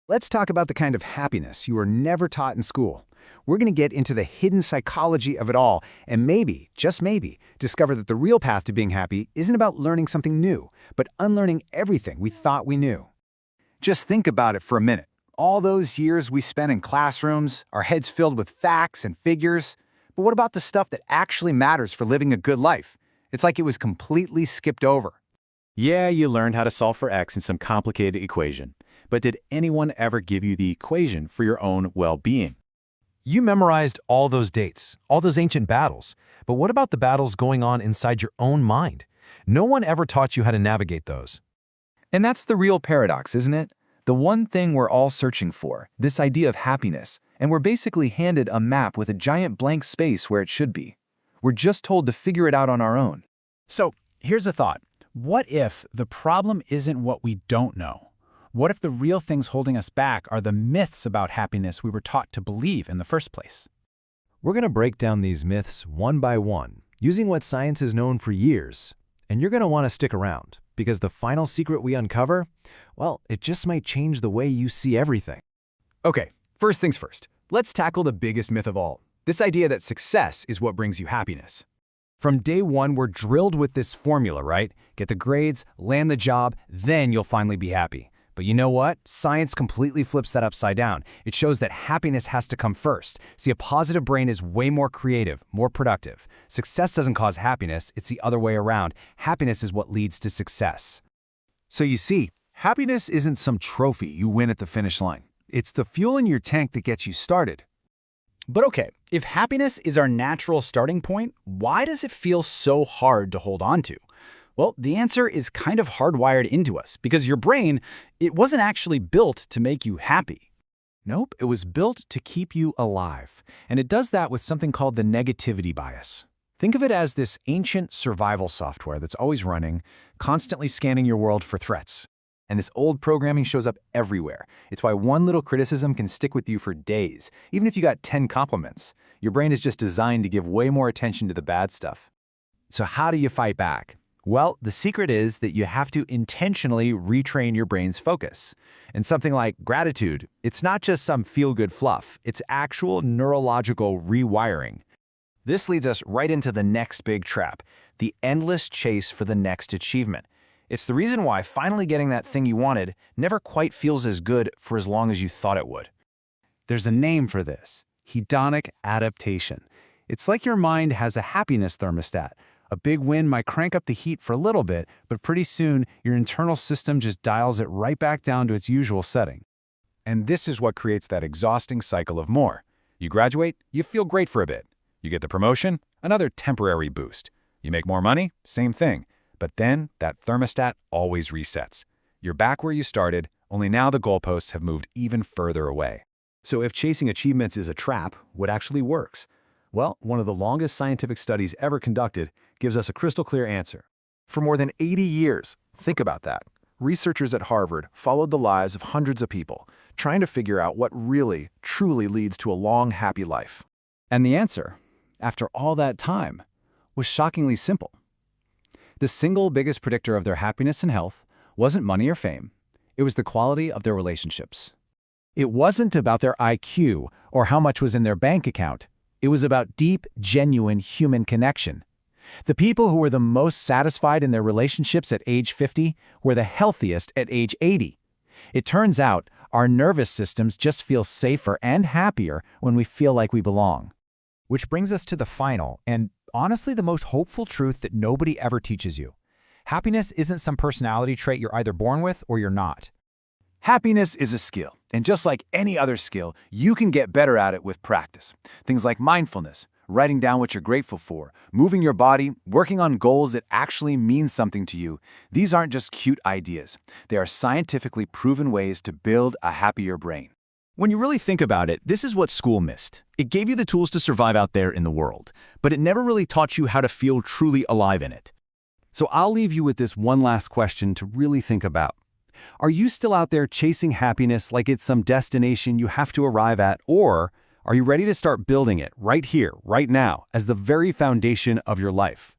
Let's talk about the kind of happiness you were never taught in school. We're going to get into the hidden psychology of it all and maybe, just maybe, discover that the real path to being happy isn't about learning something new, but unlearning everything we thought we knew. Just think about it for a minute. All those years we spent in classrooms, our heads filled with facts and figures. But what about the stuff that actually matters for living a good life? It's like it was completely skipped over. Yeah, you learned how to solve for x in some complicated equation. But did anyone ever give you the equation for your own well-being? You memorized all those dates, all those ancient battles. But what about the battles going on inside your own mind? No one ever taught you how to navigate those. And that's the real paradox, isn't it? The one thing we're all searching for, this idea of happiness, and we're basically handed a map with a giant blank space where it should be. We're just told to figure it out on our own. So, here's a thought. What if the problem isn't what we don't know? What if the real things holding us back are the myths about happiness we were taught to believe in the first place? We're going to break down these myths one by one, using what science has known for years. And you're going to want to stick around, because the final secret we uncover, well, it just might change the way you see everything. Okay, first things first. Let's tackle the biggest myth of all. This idea that success is what brings you happiness. From day one, we're drilled with this formula, right? Get the grades, land the job, then you'll finally be happy. But you know what? Science completely flips that upside down. It shows that happiness has to come first. See, a positive brain is way more creative, more productive. Success doesn't cause happiness, it's the other way around. Happiness is what leads to success. So you see, happiness isn't some trophy you win at the finish line. It's the fuel in your tank that gets you started. But okay, if happiness is our natural starting point, why does it feel so hard to hold on to? Well, the answer is kind of hardwired into us, because your brain, it wasn't actually built to make you happy. Nope, it was built to keep you alive. And it does that with something called the negativity bias. Think of it as this ancient survival software that's always running, constantly scanning your world for threats. And this old programming shows up everywhere. It's why one little criticism can stick with you for days, even if you got 10 compliments. Your brain is just designed to give way more attention to the bad stuff. So how do you fight back? Well, the secret is that you have to intentionally retrain your brain's focus. And something like gratitude, it's not just some feel-good fluff, it's actual neurological rewiring. This leads us right into the next big trap, the endless chase for the next achievement. It's the reason why finally getting that thing you wanted never quite feels as good for as long as you thought it would. There's a name for this, hedonic adaptation. It's like your mind has a happiness thermostat. A big win might crank up the heat for a little bit, but pretty soon your internal system just dials it right back down to its usual setting. And this is what creates that exhausting cycle of more. You graduate, you feel great for a bit. You get the promotion, another temporary boost. You make more money, same thing. But then that thermostat always resets. You're back where you started, only now the goalposts have moved even further away. So if chasing achievements is a trap, what actually works? Well, one of the longest scientific studies ever conducted gives us a crystal clear answer. For more than 80 years, think about that, researchers at Harvard followed the lives of hundreds of people, trying to figure out what really, truly leads to a long, happy life. And the answer, after all that time, was shockingly simple. The single biggest predictor of their happiness and health wasn't money or fame. It was the quality of their relationships. It wasn't about their IQ or how much was in their bank account. It was about deep, genuine human connection. The people who were the most satisfied in their relationships at age 50 were the healthiest at age 80. It turns out our nervous systems just feel safer and happier when we feel like we belong. Which brings us to the final and honestly the most hopeful truth that nobody ever teaches you. Happiness isn't some personality trait you're either born with or you're not. Happiness is a skill, and just like any other skill, you can get better at it with practice. Things like mindfulness, writing down what you're grateful for, moving your body, working on goals that actually mean something to you. These aren't just cute ideas. They are scientifically proven ways to build a happier brain. When you really think about it, this is what school missed. It gave you the tools to survive out there in the world, but it never really taught you how to feel truly alive in it. So I'll leave you with this one last question to really think about. Are you still out there chasing happiness like it's some destination you have to arrive at, or are you ready to start building it right here, right now, as the very foundation of your life?